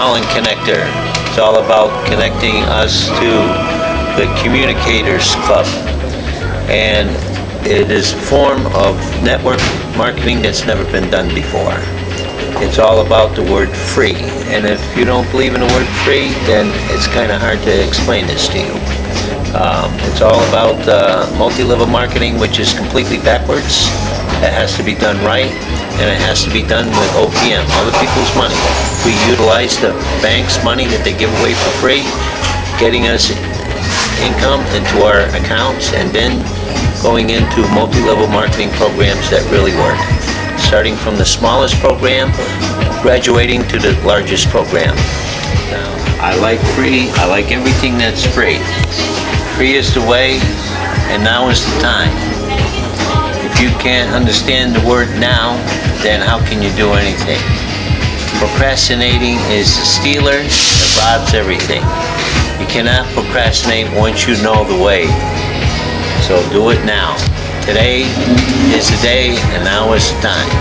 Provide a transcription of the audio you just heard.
Holland connector. It's all about connecting us to the Communicators Club. And it is a form of network marketing that's never been done before. It's all about the word free. And if you don't believe in the word free, then it's kind of hard to explain this to you. It's all about multi-level marketing, which is completely backwards. It has to be done right, and it has to be done with OPM, other people's money. We utilize the bank's money that they give away for free, getting us income into our accounts, and then going into multi-level marketing programs that really work. Starting from the smallest program, graduating to the largest program. Now, I like free. I like everything that's free. Free is the way, and now is the time. If you can't understand the word now, then how can you do anything? Procrastinating is the stealer that robs everything. You cannot procrastinate once you know the way. So do it now. Today is the day, and now is the time.